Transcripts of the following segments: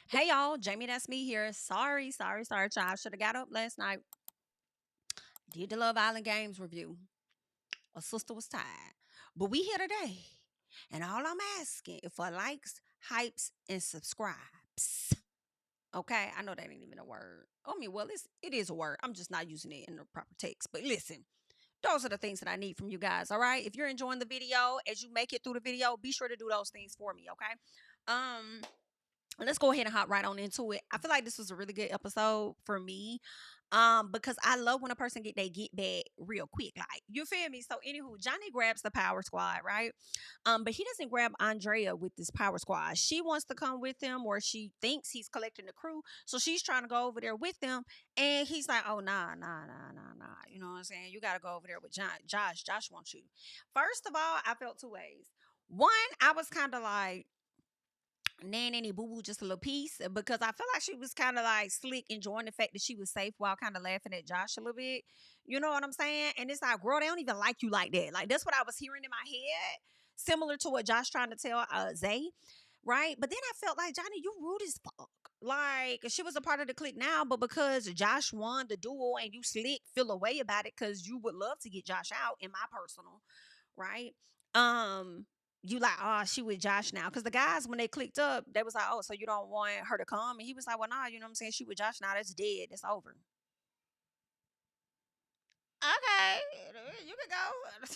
Hey y'all, Jamie, that's me here. Sorry, child. I should have got up last night. Did the Love Island Games review. A sister was tired. But we here today. And all I'm asking is for likes, hypes, and subscribes. Okay? I know that ain't even a word. I mean, well, it is a word. I'm just not using it in the proper text. But listen, those are the things that I need from you guys. All right. If you're enjoying the video, as you make it through the video, be sure to do those things for me. Okay. Um, let's go ahead and hop right on into it. I feel like this was a really good episode for me. Because I love when a person get back real quick. Like, you feel me? So anywho, Johnny grabs the power squad, right? But he doesn't grab Andrea with this power squad. She wants to come with him, or she thinks he's collecting the crew. So she's trying to go over there with them. And he's like, oh, nah. You know what I'm saying? You gotta go over there with Josh. Josh wants you. First of all, I felt two ways. One, I was kind of like, nanny boo boo just a little piece because I feel like she was kind of like slick, enjoying the fact that she was safe while kind of laughing at Josh a little bit. You know what I'm saying? And it's like, girl, they don't even like you like that. Like, that's what I was hearing in my head, similar to what Josh trying to tell Zay, right? But then I felt like, Johnny, you rude as fuck. Like, she was a part of the clique now, but because Josh won the duel and you slick, feel a way about it because you would love to get Josh out, in my personal, right? You like, oh, she with Josh now. Because the guys, when they clicked up, they was like, oh, so you don't want her to come? And he was like, well, nah, you know what I'm saying? She with Josh now. That's dead. That's over. Okay, you can go.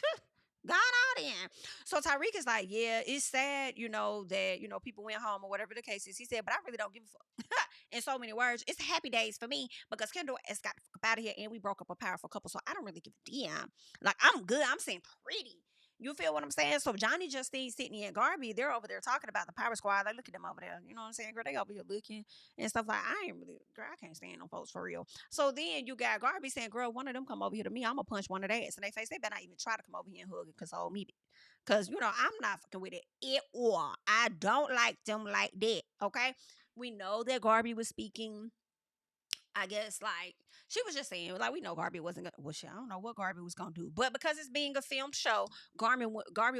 Gone out in. So Tyreek is like, yeah, it's sad, that, people went home or whatever the case is. He said, but I really don't give a fuck. In so many words, it's happy days for me because Kendall has got the fuck up out of here and we broke up a powerful couple. So I don't really give a damn. Like, I'm good. I'm saying pretty. You feel what I'm saying? So Johnny, Justine, Sydney, and Garby, they're over there talking about the power squad. Like, look at them over there. You know what I'm saying? Girl, they over here looking and stuff like, I ain't really, girl, I can't stand no folks for real. So then you got Garby saying, girl, one of them come over here to me, I'm gonna punch one of their ass in their face. They better not even try to come over here and hug and console me. Cause I'm not fucking with it or I don't like them like that. Okay. We know that Garby was speaking. I guess like she was just saying, like, we know Garby wasn't gonna, well, shit, I don't know what Garby was gonna do, but because it's being a film show, Garby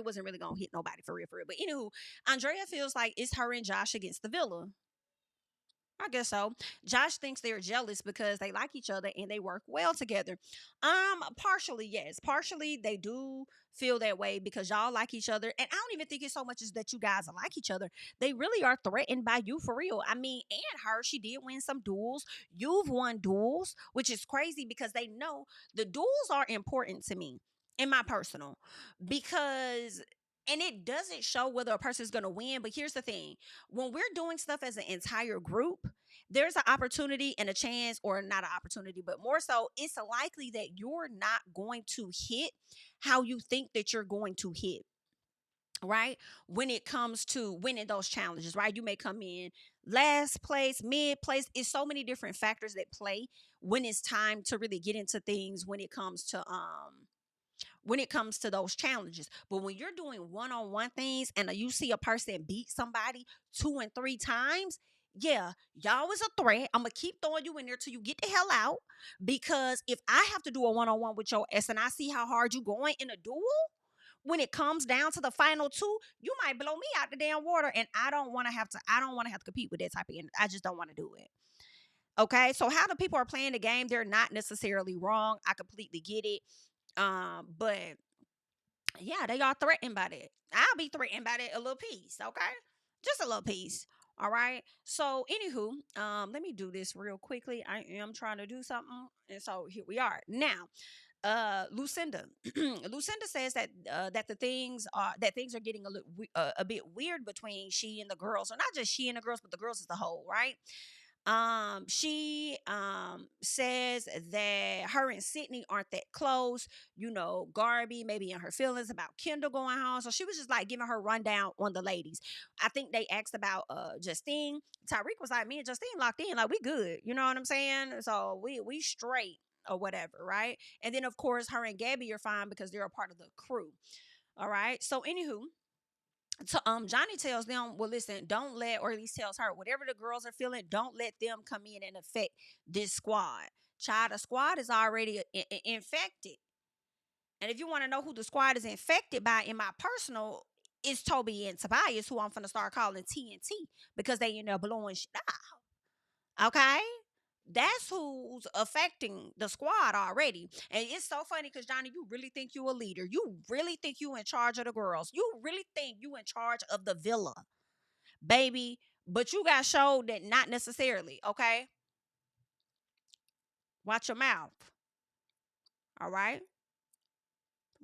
wasn't really gonna hit nobody for real, for real. But anywho, Andrea feels like it's her and Josh against the villa. I guess so. Josh thinks they're jealous because they like each other and they work well together. Partially, yes. Partially, they do feel that way because y'all like each other. And I don't even think it's so much as that you guys like each other. They really are threatened by you for real. I mean, and her, she did win some duels. You've won duels, which is crazy because they know the duels are important to me in my personal because and it doesn't show whether a person is going to win. But here's the thing, when we're doing stuff as an entire group, there's an opportunity and a chance, or not an opportunity, but more so, it's likely that you're not going to hit how you think that you're going to hit. Right, when it comes to winning those challenges, right, you may come in last place, mid place. It's so many different factors that play when it's time to really get into things when it comes to those challenges. But when you're doing one-on-one things and you see a person beat somebody 2 and 3 times, yeah, y'all is a threat. I'm gonna keep throwing you in there till you get the hell out. Because if I have to do a one-on-one with your ass and I see how hard you going in a duel, when it comes down to the final two, you might blow me out the damn water. And I don't want to have to compete with that type of energy. I just don't want to do it. Okay. So how the people are playing the game, they're not necessarily wrong. I completely get it. But yeah, they are threatened by that. I'll be threatened by that a little piece, okay? Just a little piece. All right. So, anywho, let me do this real quickly. I am trying to do something, and so here we are now. Lucinda, Lucinda says that things are getting a bit weird between she and the girls, or not just she and the girls, but the girls as a whole, right? She says that her and Sydney aren't that close. Garby maybe in her feelings about Kendall going home. So she was just like giving her rundown on the ladies. I think they asked about Justine. Tyreek was like, me and Justine locked in, like we good. You know what I'm saying? So we straight or whatever, right? And then of course her and Gabby are fine because they're a part of the crew. All right. So anywho, so Johnny tells them, well, listen, don't let, or at least tells her, whatever the girls are feeling, don't let them come in and affect this squad. Child, the squad is already infected. And if you want to know who the squad is infected by, in my personal, it's Toby and Tobias, who I'm finna start calling TNT because they end up blowing shit up. Okay? That's who's affecting the squad already. And it's so funny because Johnny, you really think you a leader. You really think you in charge of the girls. You really think you in charge of the villa, baby. But you got showed that not necessarily. Okay, watch your mouth. All right,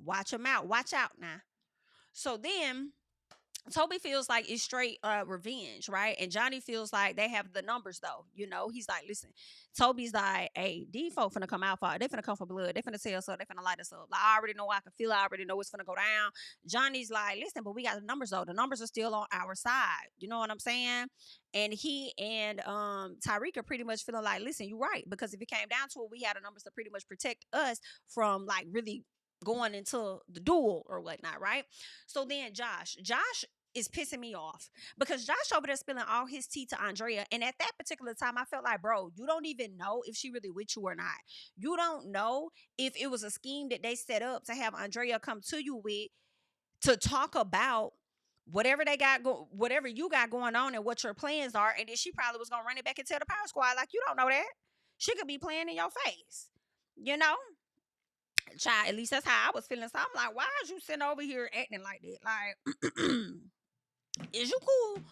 watch your mouth. Watch out now. So then Toby feels like it's straight revenge, right? And Johnny feels like they have the numbers though. You know, he's like, listen, Toby's like, hey, these folk finna come out for they finna come for blood. They finna tell us up, they finna light us up. Like, I already know I can feel it, I already know it's finna go down. Johnny's like, listen, but we got the numbers though. The numbers are still on our side. You know what I'm saying? And he and Tyreek are pretty much feeling like, listen, you're right. Because if it came down to it, we had the numbers to pretty much protect us from like really going into the duel or whatnot, right? So then Josh is pissing me off because Josh over there spilling all his tea to Andrea. And at that particular time, I felt like, bro, you don't even know if she really with you or not. You don't know if it was a scheme that they set up to have Andrea come to you with to talk about whatever they got whatever you got going on and what your plans are. And then she probably was gonna run it back and tell the power squad, like, you don't know that. She could be playing in your face. You know? Child, at least that's how I was feeling. So I'm like, why is you sitting over here acting like that? Like is you cool?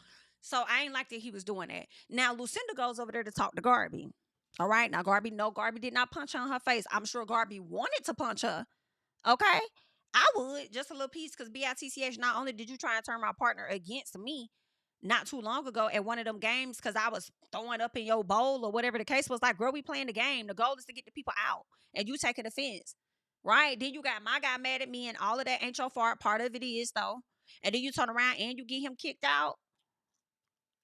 So I ain't like that he was doing that. Now Lucinda goes over there to talk to Garby. All right. Now Garby, no, Garby did not punch her on her face. I'm sure Garby wanted to punch her. Okay. I would just a little piece because BITCH, not only did you try and turn my partner against me not too long ago at one of them games because I was throwing up in your bowl or whatever the case was, like, girl, we playing the game. The goal is to get the people out and you taking offense. Right? Then you got my guy mad at me and all of that ain't your fault. Part of it is though. And then you turn around and you get him kicked out.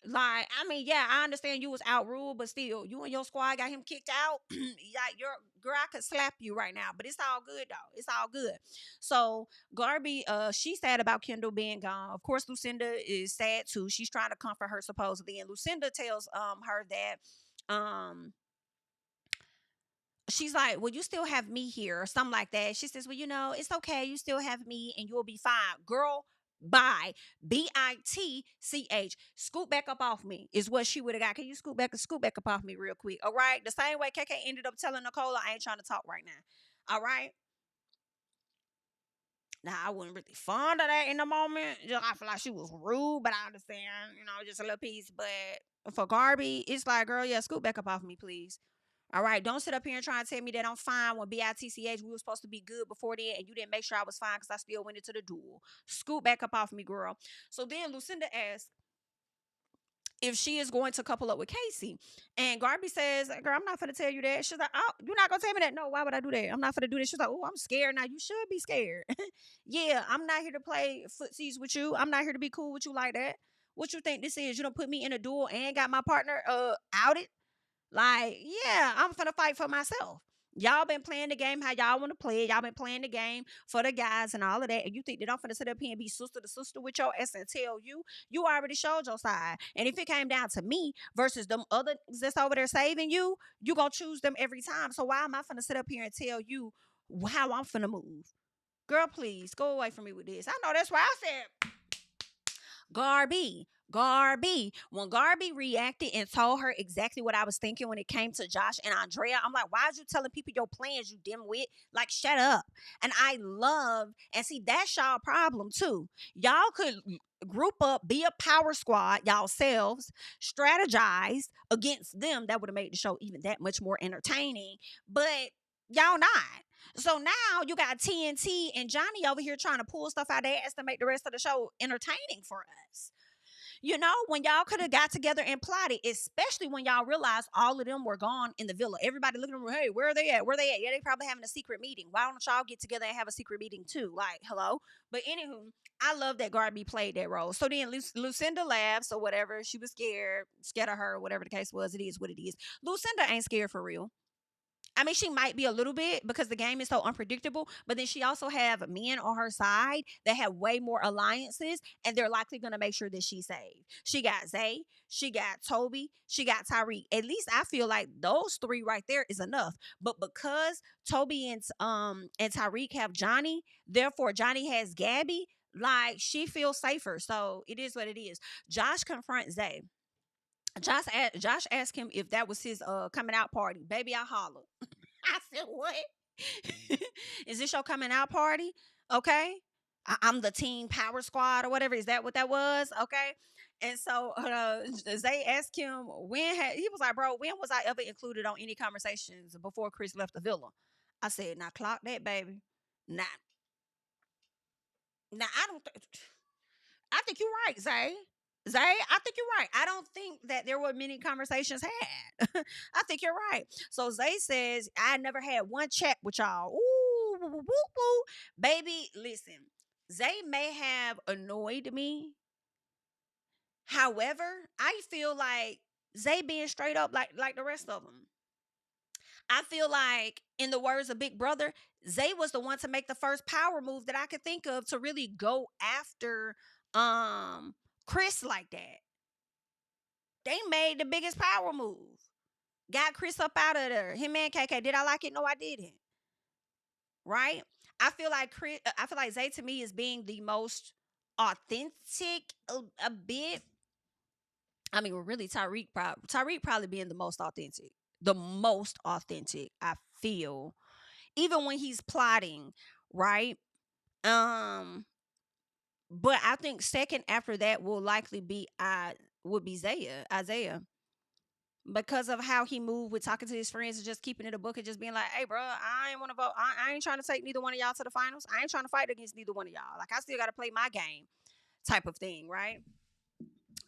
Like, I mean, yeah, I understand you was out ruled, but still, you and your squad got him kicked out. Like, your girl, I could slap you right now, but it's all good though. It's all good. So Garby, she's sad about Kendall being gone. Of course, Lucinda is sad too. She's trying to comfort her supposedly, and Lucinda tells her that she's like, well, you still have me here or something like that. She says, well, it's okay. You still have me and you'll be fine. Girl, bye. BITCH. Scoot back up off me is what she would have got. Can you scoot back up off me real quick? All right. The same way KK ended up telling Nicole, I ain't trying to talk right now. All right. Now, I wasn't really fond of that in the moment. I feel like she was rude, but I understand, just a little piece. But for Garby, it's like, girl, yeah, scoot back up off me, please. All right, don't sit up here and try and tell me that I'm fine when BITCH, we were supposed to be good before then, and you didn't make sure I was fine because I still went into the duel. Scoot back up off me, girl. So then Lucinda asks if she is going to couple up with Casey. And Garby says, girl, I'm not going to tell you that. She's like, oh, you're not going to tell me that? No, why would I do that? I'm not going to do that. She's like, oh, I'm scared. Now, you should be scared. Yeah, I'm not here to play footsies with you. I'm not here to be cool with you like that. What you think this is? You don't put me in a duel and got my partner outed? Like, yeah, I'm finna fight for myself. Y'all been playing the game how y'all want to play it. Y'all been playing the game for the guys and all of that. And you think that I'm finna sit up here and be sister to sister with your ass and tell you already showed your side. And if it came down to me versus them other that's over there saving you gonna choose them every time. So why am I finna sit up here and tell you how I'm finna move? Girl, please go away from me with this. I know that's why I said Garby. Garby. When Garby reacted and told her exactly what I was thinking when it came to Josh and Andrea, I'm like, why is you telling people your plans, you dimwit? Like, shut up. And I love, and see, that's y'all problem too. Y'all could group up, be a power squad, y'all selves, strategize against them. That would have made the show even that much more entertaining. But y'all not. So now you got TNT and Johnny over here trying to pull stuff out their ass to make the rest of the show entertaining for us. When y'all could have got together and plotted, especially when y'all realized all of them were gone in the villa. Everybody looking at them, hey, where are they at? Where are they at? Yeah, they probably having a secret meeting. Why don't y'all get together and have a secret meeting too? Like, hello? But anywho, I love that Garby played that role. So then Lucinda laughs or whatever. She was scared of her, whatever the case was. It is what it is. Lucinda ain't scared for real. I mean, she might be a little bit because the game is so unpredictable, but then she also have men on her side that have way more alliances, and they're likely going to make sure that she's saved. She got Zay, she got Toby, she got Tyreek. At least I feel like those three right there is enough. But because Toby and Tyreek have Johnny, therefore Johnny has Gabby, like, she feels safer. So it is what it is. Josh confronts Zay. Josh asked him if that was his coming out party. Baby, I hollered. I said, "What? Is this your coming out party? Okay, I'm the team power squad or whatever. Is that what that was? Okay." And so they asked him he was like, "Bro, when was I ever included on any conversations before Chris left the villa?" I said, "Now clock that, baby. Now, now I don't. I think you're right, Zay. Zay, I think you're right. I don't think that there were many conversations had. I think you're right. So Zay says, I never had one chat with y'all. Ooh, woo, woo, woo, woo. Baby, listen. Zay may have annoyed me. However, I feel like Zay being straight up like the rest of them. I feel like, in the words of Big Brother, Zay was the one to make the first power move that I could think of to really go after um Chris like that. They made the biggest power move. Got Chris up out of there. Him and KK. Did I like it? No, I didn't. Right? I feel like Zay to me is being the most authentic a bit. I mean, well, really, Tyreek probably being the most authentic. The most authentic, I feel. Even when he's plotting, right? Um, but I think second after that will likely be would be Isaiah, because of how he moved with talking to his friends and just keeping it a book and just being like, "Hey, bro, I ain't want to vote. I ain't trying to take neither one of y'all to the finals. I ain't trying to fight against neither one of y'all. Like, I still got to play my game," type of thing, right?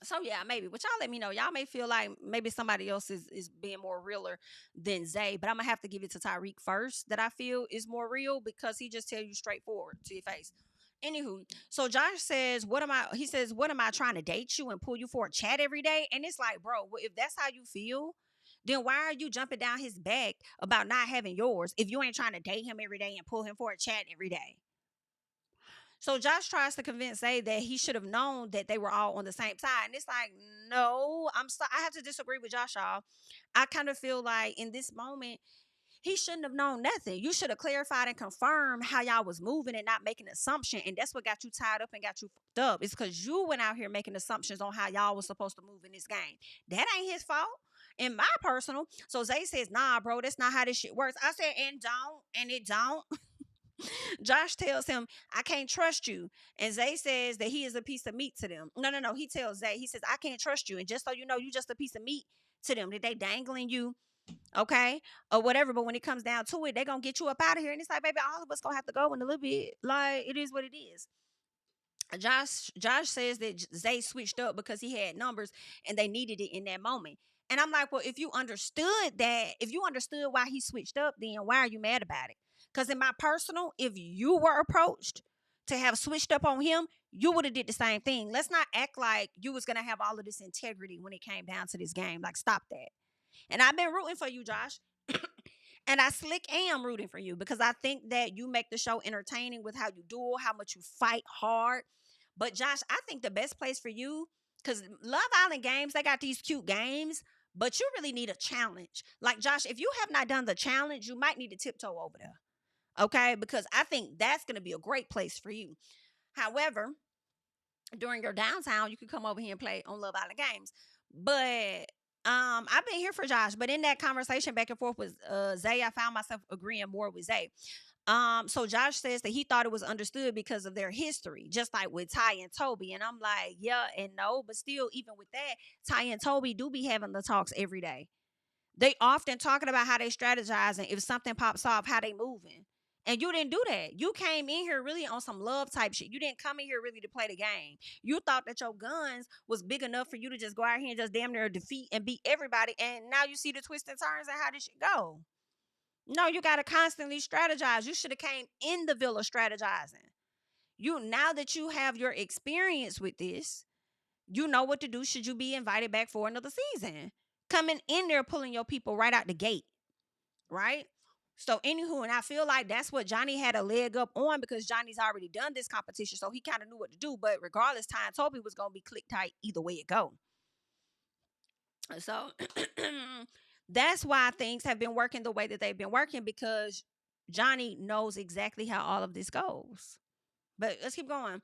So yeah, maybe. But y'all let me know. Y'all may feel like maybe somebody else is being more realer than Zay, but I'm gonna have to give it to Tyreek first. That I feel is more real because he just tell you straightforward to your face. Anywho, so Josh says, "What am I?" He says, "What am I trying to date you and pull you for a chat every day?" And it's like, bro, well, if that's how you feel, then why are you jumping down his back about not having yours if you ain't trying to date him every day and pull him for a chat every day? So Josh tries to convince Zay that he should have known that they were all on the same side. And it's like, no, I have to disagree with Josh, y'all. I kind of feel like in this moment, he shouldn't have known nothing. You should have clarified and confirmed how y'all was moving and not making an assumption. And that's what got you tied up and got you fucked up. It's because you went out here making assumptions on how y'all was supposed to move in this game. That ain't his fault. In my personal. So Zay says, nah, bro, that's not how this shit works. I said, and don't, and it don't. Josh tells him, I can't trust you. And Zay says that he is a piece of meat to them. No, no, no. He tells Zay, he says, I can't trust you. And just so you know, you just a piece of meat to them. That they dangling you, okay? Or whatever. But when it comes down to it, they gonna get you up out of here. And it's like, baby, all of us gonna have to go in a little bit. Like, it is what it is. Josh says that Zay switched up because he had numbers and they needed it in that moment. And I'm like, well, if you understood that, if you understood why he switched up, then why are you mad about it? Because in my personal, if you were approached to have switched up on him, you would have did the same thing. Let's not act like you was gonna have all of this integrity when it came down to this game. Like, stop that. And I've been rooting for you, Josh. And I slick am rooting for you because I think that you make the show entertaining with how you duel, how much you fight hard. But Josh, I think the best place for you, because Love Island games, they got these cute games, but you really need a challenge. Like, Josh, if you have not done the challenge, you might need to tiptoe over there. Okay? Because I think that's going to be a great place for you. However, during your downtime, you can come over here and play on Love Island games. But I've been here for Josh, but in that conversation back and forth with Zay, I found myself agreeing more with Zay. So Josh says that he thought it was understood because of their history, just like with Ty and Toby. And I'm like, yeah and no, but still, even with that, Ty and Toby do be having the talks every day. They often talking about how they strategizing if something pops off, how they moving. And you didn't do that. You came in here really on some love type shit. You didn't come in here really to play the game. You thought that your guns was big enough for you to just go out here and just damn near defeat and beat everybody. And now you see the twists and turns and how this shit go. No, you gotta constantly strategize. You should have came in the villa strategizing. You now that you have your experience with this, you know what to do should you be invited back for another season. Coming in there pulling your people right out the gate, right? So anywho, and I feel like that's what Johnny had a leg up on because Johnny's already done this competition, so he kind of knew what to do. But regardless, Ty and Toby was gonna be click tight either way it go. So that's why things have been working the way that they've been working because Johnny knows exactly how all of this goes. But let's keep going.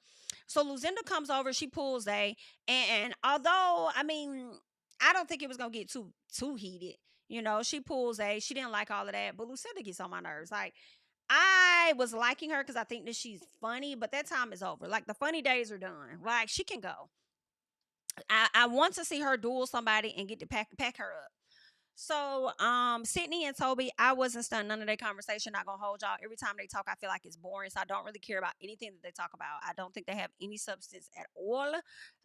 So Lucinda comes over, she pulls and although, I mean, I don't think it was gonna get too heated. You know, she pulls a. She didn't like all of that, but Lucinda gets on my nerves. Like I was liking her because I think that she's funny, but that time is over. Like the funny days are done. Like she can go. I want to see her duel somebody and get to pack her up. So, Sydney and Toby, I wasn't stunned. None of their conversation. Not gonna hold y'all. Every time they talk, I feel like it's boring. So I don't really care about anything that they talk about. I don't think they have any substance at all,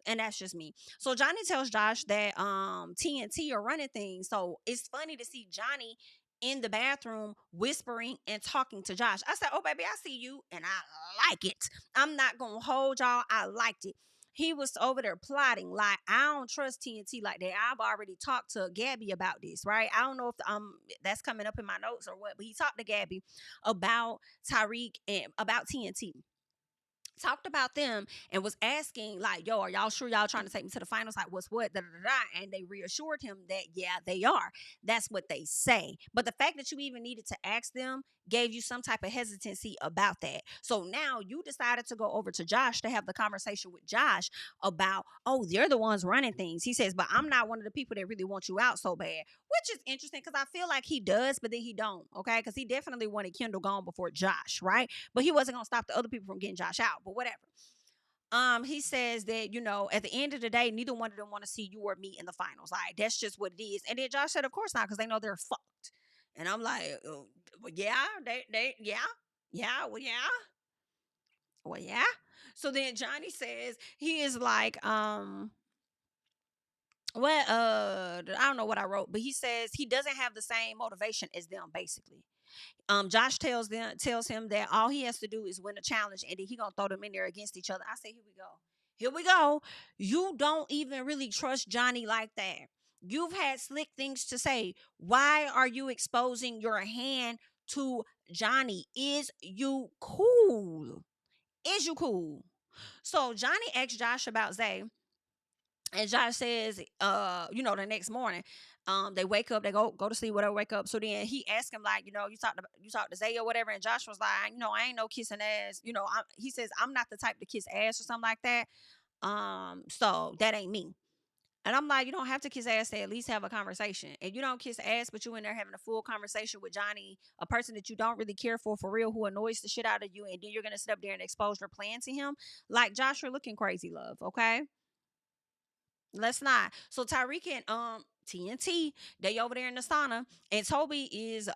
and that's just me. So Johnny tells Josh that TNT are running things. So it's funny to see Johnny in the bathroom whispering and talking to Josh. I said, "Oh baby, I see you, and I like it. I'm not gonna hold y'all. I liked it." He was over there plotting. Like, I don't trust TNT like that. I've already talked to Gabby about this, right? I don't know if that's coming up in my notes or what, but he talked to Gabby about Tyreek and about TNT, talked about them and was asking like, yo, are y'all sure y'all trying to take me to the finals? Like, what's what? Da, da, da, da. And they reassured him that yeah, they are. That's what they say. But the fact that you even needed to ask them gave you some type of hesitancy about that. So now you decided to go over to Josh to have the conversation with Josh about, oh, they're the ones running things. He says, but I'm not one of the people that really want you out so bad, which is interesting because I feel like he does, but then he don't. Okay, because he definitely wanted Kendall gone before Josh, right? But he wasn't gonna stop the other people from getting Josh out. But whatever. He says that, you know, at the end of the day, neither one of them want to see you or me in the finals. Like, that's just what it is. And then Josh said, of course not, because they know they're fucked. And I'm like, oh, well, yeah, yeah, well, yeah, well, yeah. So then Johnny says he is like, well, I don't know what I wrote, but he says he doesn't have the same motivation as them, basically. Josh tells him that all he has to do is win a challenge and then he gonna throw them in there against each other. I say, here we go. Here we go. You don't even really trust Johnny like that. You've had slick things to say. Why are you exposing your hand to Johnny? Is you cool? Is you cool? So Johnny asked Josh about Zay, and Josh says, the next morning, they wake up, they go to sleep, whatever, wake up. So then he asked him, like, you talked to Zay or whatever, and Josh was like, I ain't no kissing ass. He says, I'm not the type to kiss ass or something like that. So that ain't me. And I'm like, you don't have to kiss ass to at least have a conversation. And you don't kiss ass, but you in there having a full conversation with Johnny, a person that you don't really care for real, who annoys the shit out of you, and then you're gonna sit up there and expose your plan to him. Like, Josh, you're looking crazy, love. Okay. Let's not. So Tyreek and TNT, they over there in the sauna, and Toby is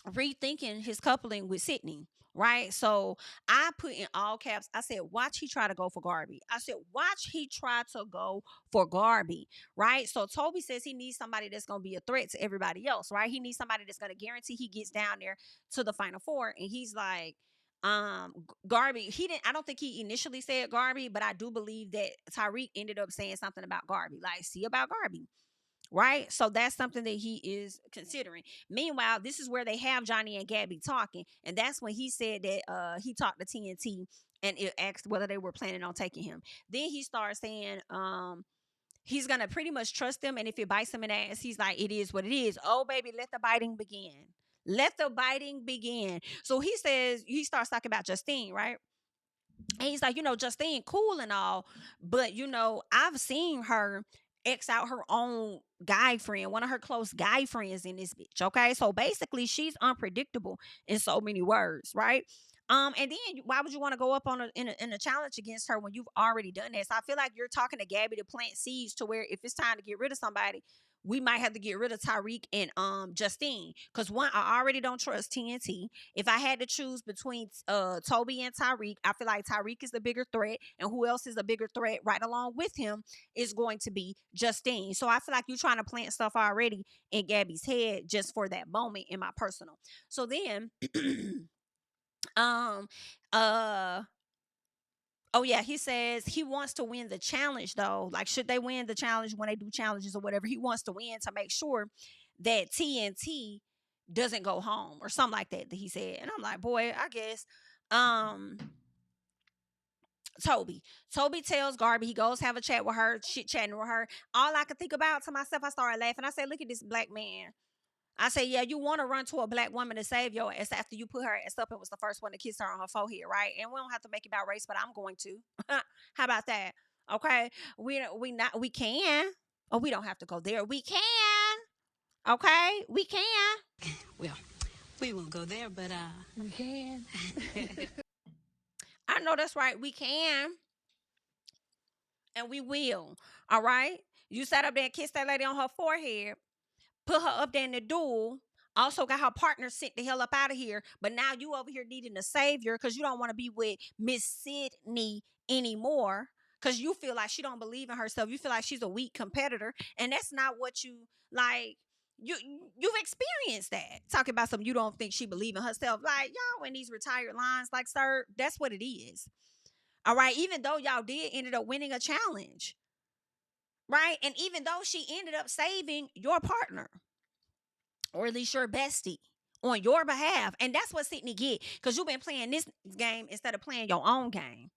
rethinking his coupling with Sydney. Right. So I put in all caps, I said, watch he try to go for Garby. I said, watch he try to go for Garby. Right. So Toby says he needs somebody that's gonna be a threat to everybody else, right? He needs somebody that's gonna guarantee he gets down there to the final four. And he's like, Garby, he didn't, I don't think he initially said Garby, but I do believe that Tyreek ended up saying something about Garby, like, see about Garby. Right. So that's something that he is considering. Meanwhile, this is where they have Johnny and Gabby talking. And that's when he said that he talked to TNT and it asked whether they were planning on taking him. Then he starts saying, he's gonna pretty much trust them. And if it bites him in the ass, he's like, it is what it is. Oh, baby, let the biting begin. Let the biting begin. So he says, he starts talking about Justine, right? And he's like, Justine, cool and all, but I've seen her X out her own guy friend, one of her close guy friends in this bitch. Okay. So basically she's unpredictable in so many words, right? And then why would you want to go up on in a challenge against her when you've already done this? I feel like you're talking to Gabby to plant seeds to where if it's time to get rid of somebody, we might have to get rid of Tyreek and Justine. Because one, I already don't trust TNT. If I had to choose between Toby and Tyreek, I feel like Tyreek is the bigger threat, and who else is a bigger threat right along with him is going to be Justine. So I feel like you're trying to plant stuff already in Gabby's head just for that moment, in my personal. So then um uh oh yeah, he says he wants to win the challenge though. Like, should they win the challenge when they do challenges or whatever, he wants to win to make sure that TNT doesn't go home or something like that he said. And I'm like, boy, I guess. um Toby tells Garby he goes have a chat with her, chit chatting with her. All I could think about to myself, I started laughing. I said, look at this black man. I say, yeah, you want to run to a black woman to save your ass after you put her ass up and was the first one to kiss her on her forehead, right? And we don't have to make it about race, but I'm going to. How about that? Okay, we can. Oh, we don't have to go there. We can. Okay, we can. Well, we won't go there, but we can. I know that's right. We can, and we will. All right. You sat up there and kissed that lady on her forehead, put her up there in the duel. Also got her partner sent the hell up out of here. But now you over here needing a savior because you don't want to be with Miss Sydney anymore. Because you feel like she don't believe in herself. You feel like she's a weak competitor. And that's not what you like. You've experienced that. Talking about something you don't think she believe in herself. Like, y'all in these retired lines, like, sir, that's what it is. All right. Even though y'all did ended up winning a challenge. Right. And even though she ended up saving your partner, or at least your bestie, on your behalf. And that's what Sydney get, because you've been playing this game instead of playing your own game.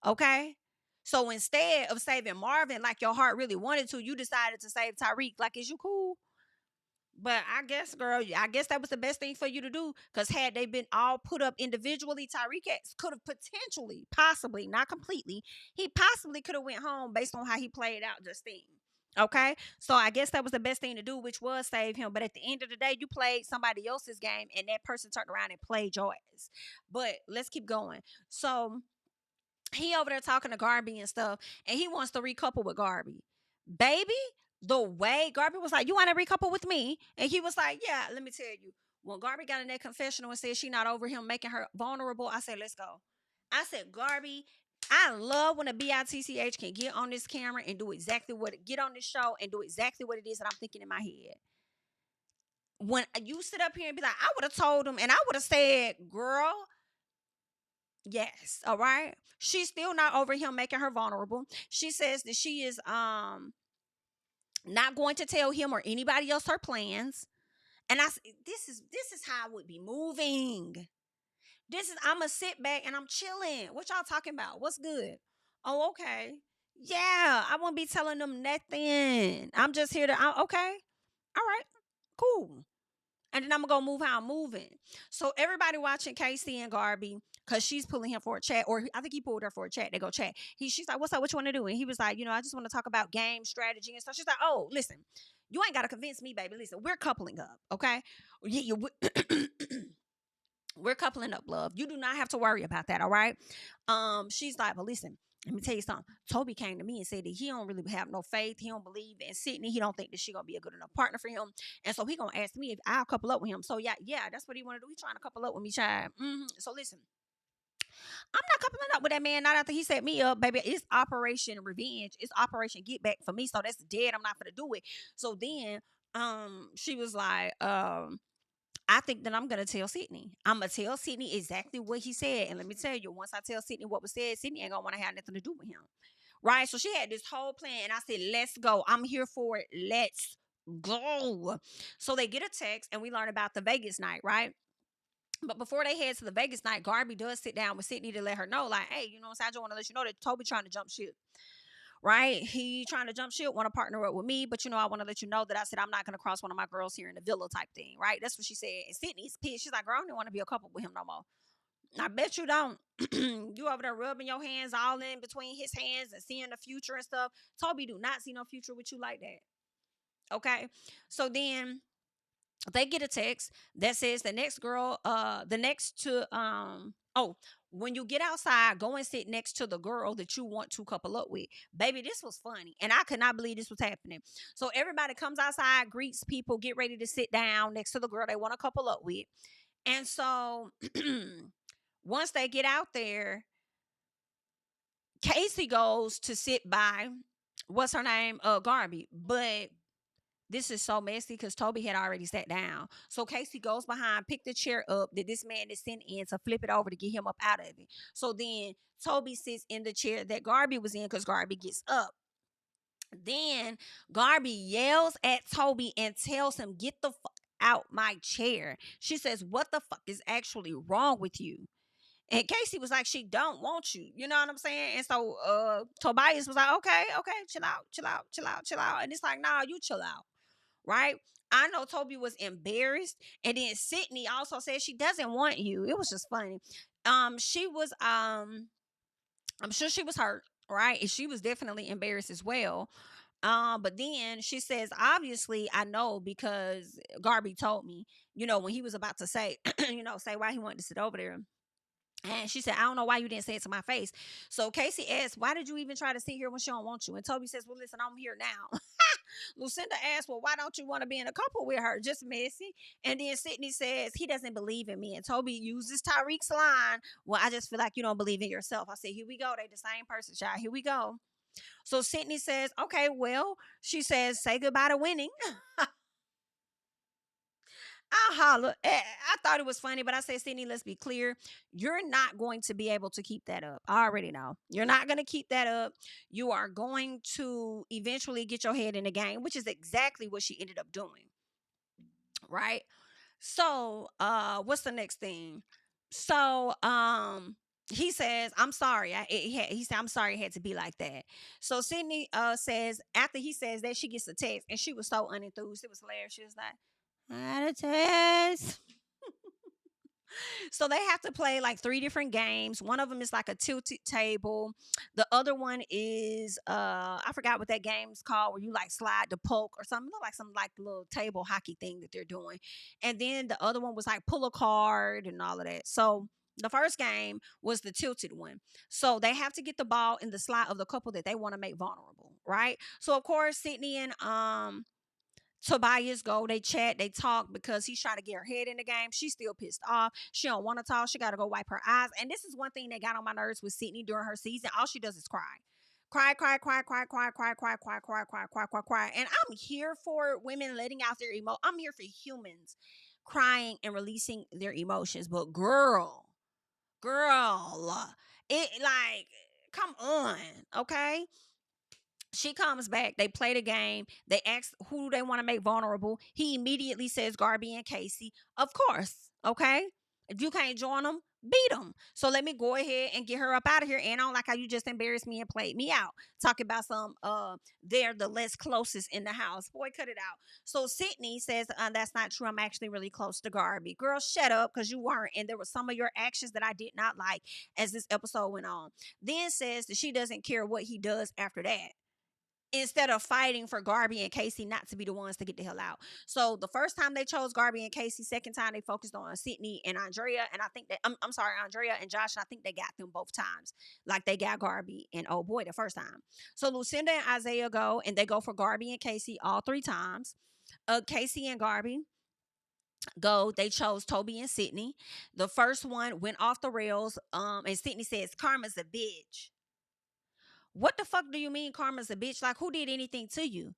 Okay? So instead of saving Marvin like your heart really wanted to, you decided to save Tyreek. Like, is you cool? But I guess, girl, I guess that was the best thing for you to do. Because had they been all put up individually, Tyreek could have potentially, possibly, not completely, he possibly could have went home based on how he played out just then. Okay, so I guess that was the best thing to do, which was save him. But at the end of the day, you played somebody else's game, and that person turned around and played yours. But let's keep going. So he over there talking to Garby and stuff, and he wants to recouple with Garby. Baby, the way Garby was like, "You want to recouple with me?" And he was like, "Yeah, let me tell you." When Garby got in that confessional and said she not over him making her vulnerable, I said, "Let's go." I said, Garby, I love when a BITCH can get on this camera and do exactly get on this show and do exactly what it is that I'm thinking in my head. When you sit up here and be like, I would have told him and I would have said, girl, yes, all right. She's still not over him making her vulnerable. She says that she is not going to tell him or anybody else her plans. And this is how I would be moving. I'ma sit back and I'm chilling. What y'all talking about? What's good? Oh, okay. Yeah, I won't be telling them nothing. I'm just here to, okay. All right, cool. And then I'm gonna go move how I'm moving. So everybody watching Casey and Garby, because she's pulling him for a chat, or I think he pulled her for a chat. They go chat. She's like, "What's up? What you want to do?" And he was like, I just want to talk about game strategy and stuff. She's like, "Oh, listen, you ain't gotta convince me, baby. Listen, we're coupling up, okay? We're coupling up, love. You do not have to worry about that, all right?" She's like, "But listen, let me tell you something. Toby came to me and said that he don't really have no faith. He don't believe in Sydney. He don't think that she gonna be a good enough partner for him. And so he gonna ask me if I'll couple up with him. So yeah, that's what he wanna do. He trying to couple up with me, child. So listen, I'm not coupling up with that man. Not after he set me up, baby. It's Operation Revenge. It's Operation Get Back for me. So that's dead. I'm not gonna do it." So then she was like, "I think that I'm gonna tell Sydney. I'm gonna tell Sydney exactly what he said. And let me tell you, once I tell Sydney what was said, Sydney ain't gonna want to have nothing to do with him." Right? So she had this whole plan, and I said, "Let's go. I'm here for it. Let's go." So they get a text, and we learn about the Vegas night, right? But before they head to the Vegas night, Garby does sit down with Sydney to let her know, like, "Hey, I just want to let you know that Toby trying to jump ship." Right? He trying to jump ship, want to partner up with me, but I want to let you know that I said I'm not gonna cross one of my girls here in the villa type thing, right? That's what she said. And Sydney's pissed. She's like, "Girl, I don't want to be a couple with him no more." I bet you don't. You over there rubbing your hands all in between his hands and seeing the future and stuff. Toby do not see no future with you like that. Okay. So then they get a text that says the next to oh, when you get outside, go and sit next to the girl that you want to couple up with. Baby, this was funny. And I could not believe this was happening. So everybody comes outside, greets people, get ready to sit down next to the girl they want to couple up with. And so once they get out there, Casey goes to sit by what's her name? Garby. But this is so messy because Toby had already sat down. So Casey goes behind, pick the chair up that this man is sitting in to flip it over to get him up out of it. So then Toby sits in the chair that Garby was in because Garby gets up. Then Garby yells at Toby and tells him, "Get the fuck out my chair." She says, "What the fuck is actually wrong with you?" And Casey was like, "She don't want you." You know what I'm saying? And so Tobias was like, "Okay, chill out, chill out, chill out, chill out." And it's like, "Nah, you chill out." Right? I know Toby was embarrassed. And then Sydney also said she doesn't want you. It was just funny. She was I'm sure she was hurt, right? And she was definitely embarrassed as well. But then she says, obviously, I know because Garby told me, when he was about to say, say why he wanted to sit over there. And she said, I don't know why you didn't say it to my face. So Casey asked, why did you even try to sit here when she don't want you? And Toby says, well, listen, I'm here now. Lucinda asked, well, why don't you want to be in a couple with her? Just messy. And then Sydney says, he doesn't believe in me. And Toby uses Tyreek's line, well, I just feel like you don't believe in yourself. I said, here we go. They the same person, child. Here we go. So Sydney says, okay, well, she says, say goodbye to winning. I holler. I thought it was funny, but I said, Sydney, let's be clear. You're not going to be able to keep that up. I already know. You're not going to keep that up. You are going to eventually get your head in the game, which is exactly what she ended up doing. Right? So, what's the next thing? So, he says, I'm sorry. He said, I'm sorry it had to be like that. So Sydney says, after he says that, she gets a text, and she was so unenthused. It was hilarious. She was like, I had a test. So they have to play like three different games. One of them is like a tilted table. The other one is I forgot what that game's called, where you like slide the poke or something. Look like some like little table hockey thing that they're doing. And then the other one was like pull a card and all of that. So the first game was the tilted one. So they have to get the ball in the slot of the couple that they want to make vulnerable, right? So of course, Sydney and Tobias go, they chat, they talk because he's trying to get her head in the game. She's still pissed off. She don't want to talk. She got to go wipe her eyes. And this is one thing that got on my nerves with Sydney during her season. All she does is cry. Cry, cry, cry, cry, cry, cry, cry, cry, cry, cry, cry, cry, cry. And I'm here for women letting out their I'm here for humans crying and releasing their emotions. But girl, it like, come on, okay? She comes back. They play the game. They ask who they want to make vulnerable. He immediately says Garby and Casey. Of course. Okay. If you can't join them, beat them. So let me go ahead and get her up out of here. And I don't like how you just embarrassed me and played me out. Talking about some they're the less closest in the house. Boy, cut it out. So Sydney says, that's not true. I'm actually really close to Garby. Girl, shut up, because you weren't. And there were some of your actions that I did not like as this episode went on. Then says that she doesn't care what he does after that, instead of fighting for Garby and Casey not to be the ones to get the hell out. So the first time they chose Garby and Casey, second time they focused on Sydney and Andrea, and I think that I'm sorry, Andrea and Josh, and I think they got them both times, like they got Garby and oh boy the first time. So Lucinda and Isaiah go, and they go for Garby and Casey all three times. Casey and Garby go, they chose Toby and Sydney. The first one went off the rails, and Sydney says Karma's a bitch. What the fuck do you mean Karma's a bitch? Like, who did anything to you?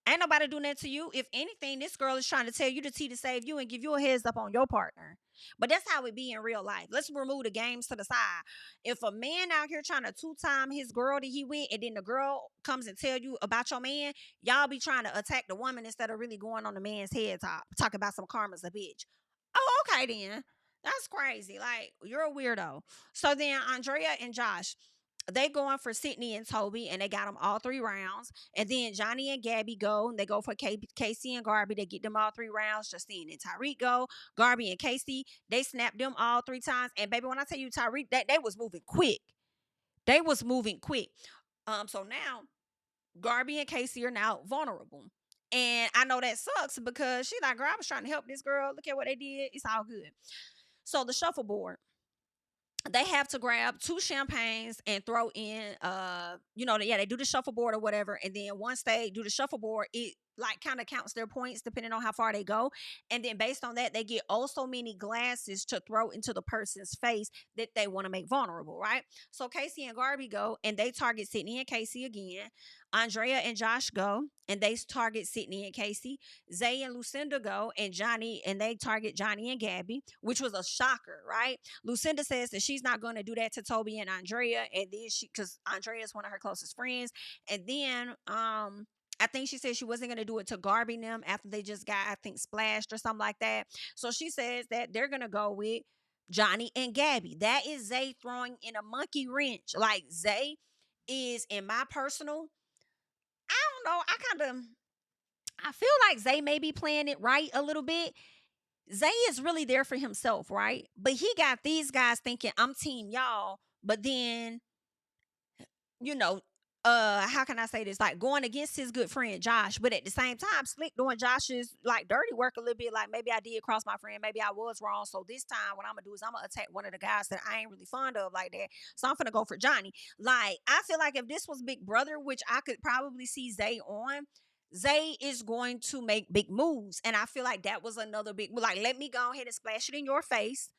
Ain't nobody doing that to you. If anything, this girl is trying to tell you the tea to save you and give you a heads up on your partner. But that's how it be in real life. Let's remove the games to the side. If a man out here trying to two-time his girl that he with, and then the girl comes and tell you about your man, y'all be trying to attack the woman instead of really going on the man's head top. Talk about some Karma's a bitch. Oh, okay then. That's crazy. Like, you're a weirdo. So then Andrea and Josh, they going for Sydney and Toby, and they got them all three rounds. And then Johnny and Gabby go, and they go for Casey and Garby. They get them all three rounds. Justine and Tyreek go. Garby and Casey, they snap them all three times. And baby, when I tell you Tyreek, that they was moving quick. They was moving quick. So now Garby and Casey are now vulnerable. And I know that sucks because she like, girl, I was trying to help this girl. Look at what they did. It's all good. So the shuffleboard, they have to grab two champagnes and throw in they do the shuffleboard or whatever, and then once they do the shuffleboard, it like kind of counts their points depending on how far they go, and then based on that they get so many glasses to throw into the person's face that they want to make vulnerable, right? So Casey and Garby go, and they target Sydney and Casey again. Andrea and Josh go, and they target Sydney and Casey. Zay and Lucinda go, and they target Johnny and Gabby, which was a shocker, right? Lucinda says that she's not going to do that to Toby and Andrea, and then because Andrea is one of her closest friends, and then I think she said she wasn't going to do it to Garby and them after they just got, I think, splashed or something like that. So she says that they're going to go with Johnny and Gabby. That is Zay throwing in a monkey wrench. Like, Zay is, in my personal, I don't know, I feel like Zay may be playing it right a little bit. Zay is really there for himself, right? But he got these guys thinking, I'm team y'all. But then, you know, how can I say this? Like going against his good friend Josh, but at the same time, Slick doing Josh's like dirty work a little bit. Like maybe I did cross my friend, maybe I was wrong. So this time, what I'm gonna do is I'm gonna attack one of the guys that I ain't really fond of like that. So I'm gonna go for Johnny. Like I feel like if this was Big Brother, which I could probably see Zay on. Zay is going to make big moves. And I feel like that was another big, like, let me go ahead and splash it in your face,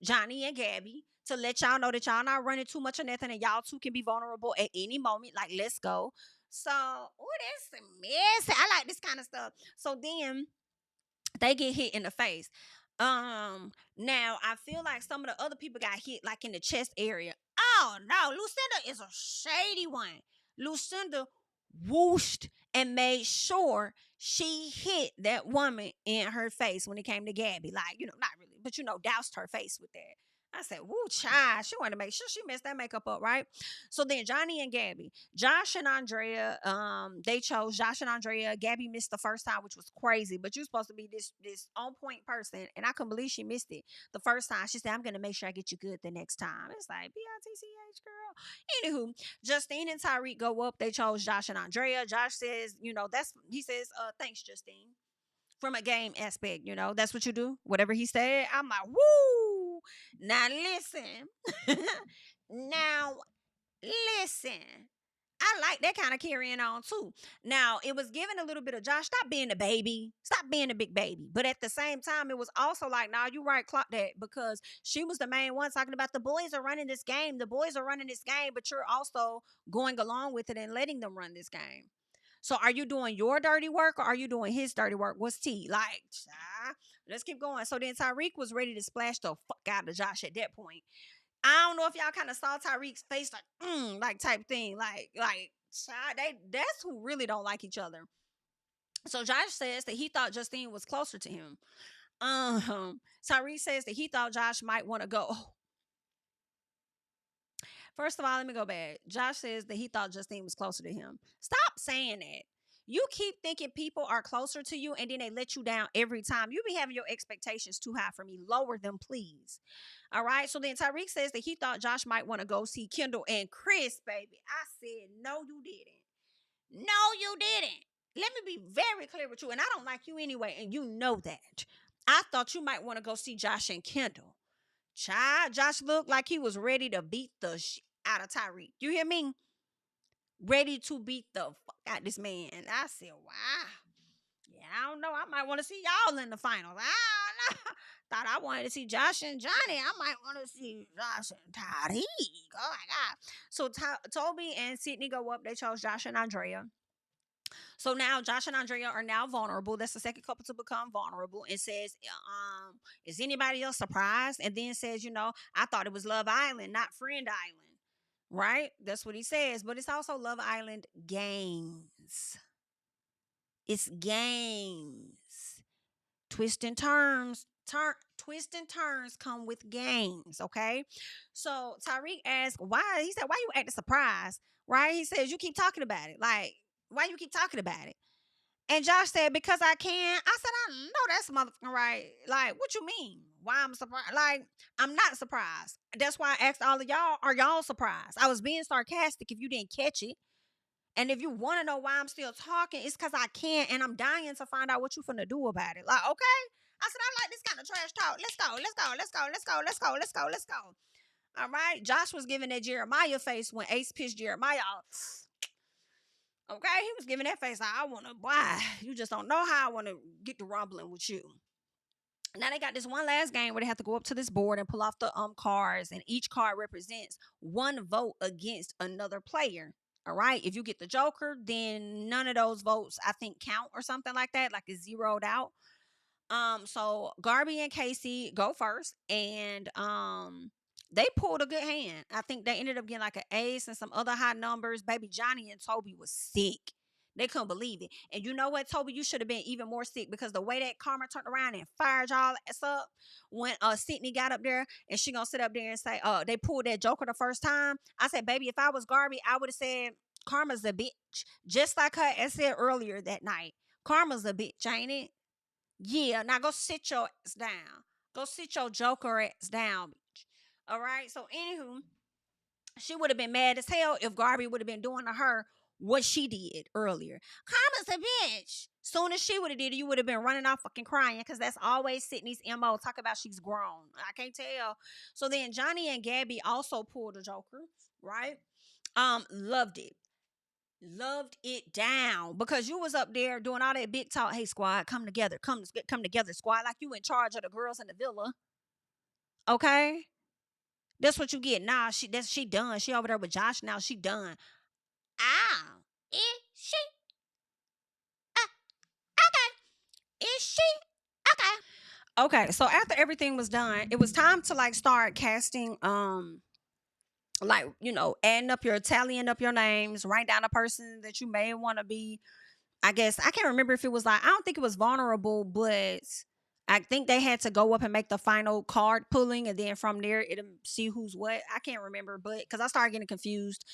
Johnny and Gabby, to let y'all know that y'all not running too much of nothing and y'all two can be vulnerable at any moment. Like, let's go. So, oh, that's messy. I like this kind of stuff. So then they get hit in the face. Now I feel like some of the other people got hit like in the chest area. Oh no, Lucinda is a shady one. Lucinda whooshed and made sure she hit that woman in her face when it came to Gabby. Like, not really, but doused her face with that. I said, woo, child. She wanted to make sure she messed that makeup up, right? So then Johnny and Gabby, Josh and Andrea, they chose Josh and Andrea. Gabby missed the first time, which was crazy. But you're supposed to be this on point person, and I couldn't believe she missed it the first time. She said, "I'm gonna make sure I get you good the next time." It's like bitch, girl. Anywho, Justine and Tyreek go up. They chose Josh and Andrea. Josh says, he says, thanks, Justine. From a game aspect, that's what you do. Whatever he said, I'm like, woo. Now listen. Now listen. I like that kind of carrying on too. Now, it was given a little bit of Josh, stop being a baby. Stop being a big baby. But at the same time, it was also like, nah, you right, clock that. Because she was the main one talking about the boys are running this game. The boys are running this game, but you're also going along with it and letting them run this game. So are you doing your dirty work or are you doing his dirty work? What's T? Like, let's keep going. So then Tyreek was ready to splash the fuck out of Josh at that point. I don't know if y'all kind of saw Tyreek's face, like type thing, child, that's who really don't like each other. So Josh says that he thought Justine was closer to him. Tyreek says that he thought Josh might want to go. First of all, let me go back. Josh says that he thought Justine was closer to him. Stop saying that. You keep thinking people are closer to you and then they let you down every time. You be having your expectations too high for me. Lower them, please. All right. So then Tyreek says that he thought Josh might want to go see Kendall and Chris, baby. I said, no, you didn't. No, you didn't. Let me be very clear with you. And I don't like you anyway. And you know that. I thought you might want to go see Josh and Kendall. Child, Josh looked like he was ready to beat the shit out of Tyreek. You hear me? Ready to beat the fuck out this man. And I said, wow. Yeah, I don't know. I might want to see y'all in the finals. I don't know. Thought I wanted to see Josh and Johnny. I might want to see Josh and Tyreek. Oh my God. So Toby and Sydney go up. They chose Josh and Andrea. So now Josh and Andrea are now vulnerable. That's the second couple to become vulnerable. It says, is anybody else surprised? And then says, I thought it was Love Island, not Friend Island. Right? That's what he says. But it's also Love Island games. It's games. Twist and turns. Twist and turns come with games. Okay. So Tyreek asked, why? He said, why you acting surprised? Right? He says, you keep talking about it. Like, why you keep talking about it? And Josh said, because I can. I said, I know that's motherfucking right. Like, what you mean? Why I'm surprised? Like, I'm not surprised. That's why I asked all of y'all, are y'all surprised? I was being sarcastic if you didn't catch it. And if you want to know why I'm still talking, it's because I can't. And I'm dying to find out what you finna do about it. Like, okay. I said, I like this kind of trash talk. Let's go. Let's go. Let's go. Let's go. Let's go. Let's go. Let's go. All right. Josh was giving that Jeremiah face when Ace pitched Jeremiah off. Okay, he was giving that face. I want to, why? You just don't know how I want to get to rumbling with you. Now they got this one last game where they have to go up to this board and pull off the cards, and each card represents one vote against another player. All right. If you get the Joker, then none of those votes I think count or something like that. Like it's zeroed out. So Garby and Casey go first, and they pulled a good hand. I think they ended up getting like an ace and some other high numbers. Baby Johnny and Toby was sick. They couldn't believe it. And you know what, Toby, you should have been even more sick because the way that Karma turned around and fired y'all ass up when Sydney got up there and she gonna sit up there and say, they pulled that Joker the first time. I said, baby, if I was Garby, I would have said Karma's a bitch. Just like her I said earlier that night. Karma's a bitch, ain't it? Yeah, now go sit your ass down. Go sit your Joker ass down, bitch. All right. So, anywho, She would have been mad as hell if Garby would have been doing to her what she did earlier. Karma's a bitch. Soon as she would have did it, you would have been running off fucking crying, because that's always Sydney's MO. Talk about she's grown. I can't tell. So then Johnny and Gabby also pulled a Joker, right? Loved it. Loved it down, because you was up there doing all that big talk. Hey squad, come together. Come together, squad. Like you in charge of the girls in the villa. Okay? That's what you get. Nah, she done. She over there with Josh now. She done. Ah, is she? Okay. Is she? Okay. Okay. So after everything was done, it was time to like start casting. Like adding up tallying up your names, write down a person that you may want to be. I guess I can't remember if it was like, I don't think it was vulnerable, but I think they had to go up and make the final card pulling, and then from there it'll see who's what. I can't remember, but because I started getting confused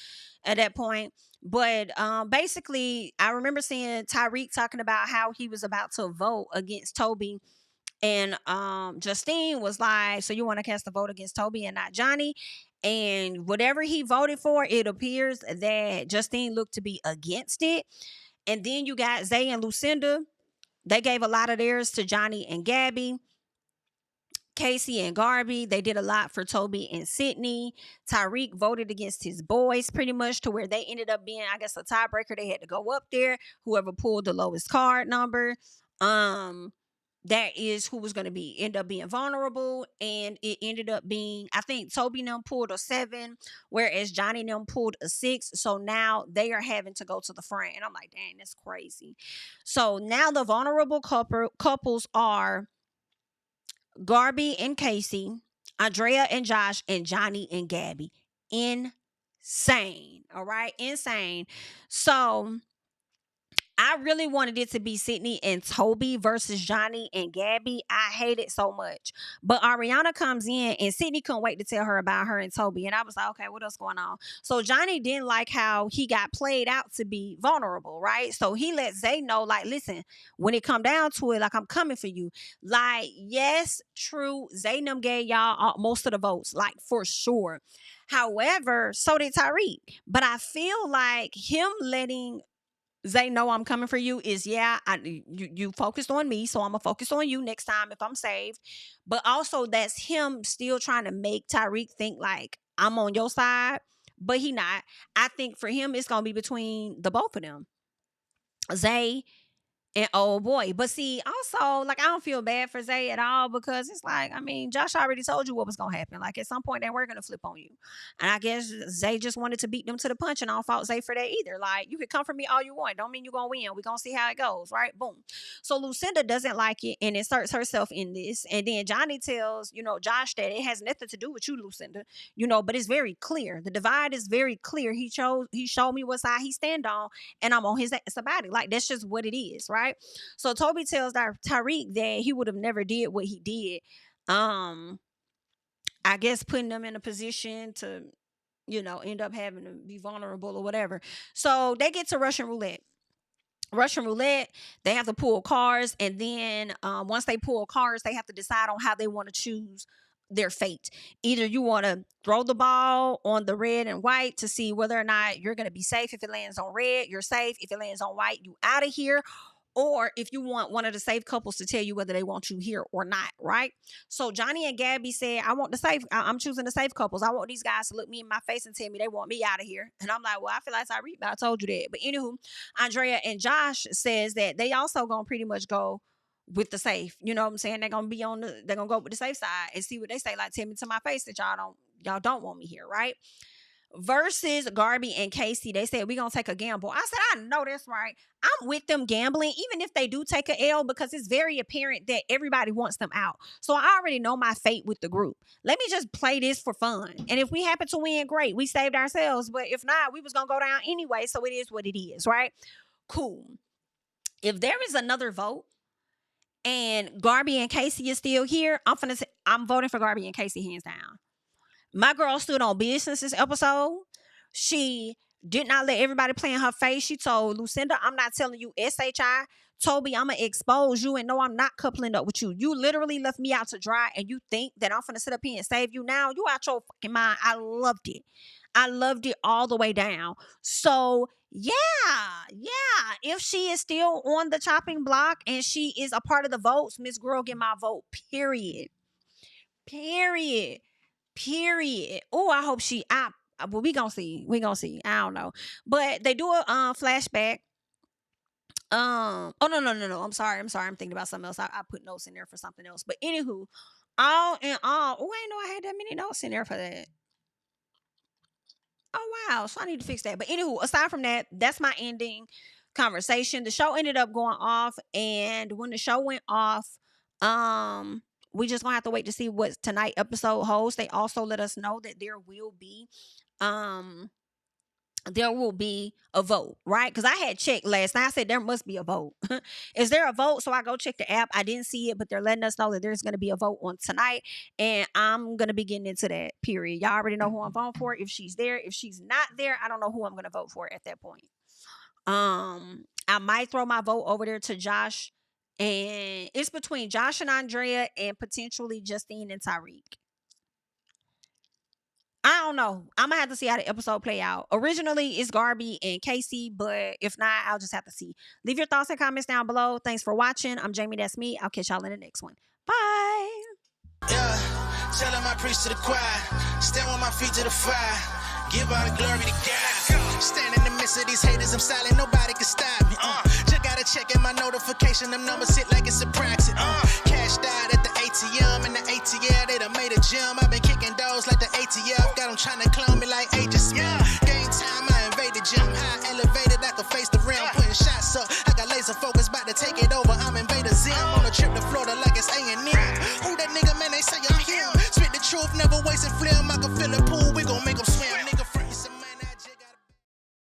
at that point. But basically, I remember seeing Tyreek talking about how he was about to vote against Toby, and Justine was like, "So you want to cast a vote against Toby and not Johnny?" And whatever he voted for, it appears that Justine looked to be against it. And then you got Zay and Lucinda. They gave a lot of theirs to Johnny and Gabby. Casey and Garby, they did a lot for Toby and Sydney. Tyreek voted against his boys pretty much, to where they ended up being, I guess, a tiebreaker. They had to go up there. Whoever pulled the lowest card number, that is who was going to end up being vulnerable. And it ended up being, I think Toby and them pulled a 7, whereas Johnny and them pulled a 6. So now they are having to go to the front. And I'm like, dang, that's crazy. So now the vulnerable couples are Garby and Casey, Andrea and Josh, and Johnny and Gabby. Insane. All right. Insane. So I really wanted it to be Sydney and Toby versus Johnny and Gabby. I hate it so much. But Ariana comes in, and Sydney couldn't wait to tell her about her and Toby. And I was like, okay, what else going on? So Johnny didn't like how he got played out to be vulnerable, right? So he let Zay know, like, listen, when it come down to it, like, I'm coming for you. Like, yes, true. Zay and them gave y'all most of the votes, like, for sure. However, so did Tyreek. But I feel like him letting Zay know I'm coming for you is, you focused on me, so I'm gonna focus on you next time if I'm saved. But also that's him still trying to make Tyreek think like I'm on your side, but he not. I think for him it's gonna be between the both of them, Zay and oh boy. But see, also, like, I don't feel bad for Zay at all, because it's like, I mean, Josh already told you what was gonna happen. Like, at some point they were gonna flip on you. And I guess Zay just wanted to beat them to the punch, and I don't fault Zay for that either. Like, you could come for me all you want. Don't mean you're gonna win. We're gonna see how it goes, right? Boom. So Lucinda doesn't like it and inserts herself in this. And then Johnny tells, Josh that it has nothing to do with you, Lucinda. But it's very clear. The divide is very clear. He showed me what side he stand on, and I'm on his ass about it. Like, that's just what it is, right? So Toby tells Tyreek that he would have never did what he did. I guess putting them in a position to, end up having to be vulnerable or whatever. So they get to Russian roulette. Russian roulette, they have to pull cards, and then once they pull cards, they have to decide on how they want to choose their fate. Either you want to throw the ball on the red and white to see whether or not you're going to be safe. If it lands on red, you're safe. If it lands on white, you out of here. Or if you want one of the safe couples to tell you whether they want you here or not, right? So Johnny and Gabby said, I'm choosing the safe couples. I want these guys to look me in my face and tell me they want me out of here. And I'm like, well, I feel like Tyreek, but I told you that. But anywho, Andrea and Josh says that they also gonna pretty much go with the safe. You know what I'm saying? They're gonna go with the safe side and see what they say. Like, tell me to my face that y'all don't want me here, right? Versus Garby and Casey, they said, we're going to take a gamble. I said, I know that's right. I'm with them gambling, even if they do take a L, because it's very apparent that everybody wants them out. So I already know my fate with the group. Let me just play this for fun. And if we happen to win, great. We saved ourselves. But if not, we was going to go down anyway. So it is what it is, right? Cool. If there is another vote and Garby and Casey is still here, I'm voting for Garby and Casey hands down. My girl stood on business this episode. She did not let everybody play in her face. She told Lucinda, I'm not telling you SHI Toby, I'm gonna expose you, and no, I'm not coupling up with you. You literally left me out to dry, and you think that I'm gonna sit up here and save you now? You out your fucking mind. I loved it. I loved it all the way down. So yeah, yeah. If she is still on the chopping block and she is a part of the votes, Miss Girl get my vote. Period. Period. Period. Oh, I hope she. Well, we gonna see. We gonna see. I don't know, but they do a flashback. Oh, no. I'm sorry. I'm thinking about something else. I put notes in there for something else. But anywho, all in all, oh, I didn't know I had that many notes in there for that. Oh wow. So I need to fix that. But anywho, aside from that, that's my ending conversation. The show ended up going off, and when the show went off, we just gonna have to wait to see what tonight episode holds. They also let us know that there will be a vote, right? Because I had checked last night. I said there must be a vote. Is there a vote? So I go check the app. I didn't see it, but they're letting us know that there's going to be a vote on tonight, and I'm going to be getting into that. Period. Y'all already know who I'm voting for. If she's there, if she's not there, I don't know who I'm going to vote for at that point. I might throw my vote over there to Josh, and it's between Josh and Andrea, and potentially Justine and Tyreek. I don't know. I'm gonna have to see how the episode play out. Originally, it's Garby and Casey, but if not, I'll just have to see. Leave your thoughts and comments down below. Thanks for watching. I'm Jamie, that's me. I'll catch y'all in the next one. Bye. Yeah, tell him I preach to the choir. Stand with my feet to the fire. Give all the glory to God. Stand in the midst of these haters, I'm silent, nobody can stop me. Just gotta check in my notification, them numbers hit like it's a proxy. Cashed out at the ATM, and the ATL, they done made a gym. I've been kicking doors like the ATF, got them trying to clone me like Agent Smith. Game time, I invaded gym, high elevated, I could face the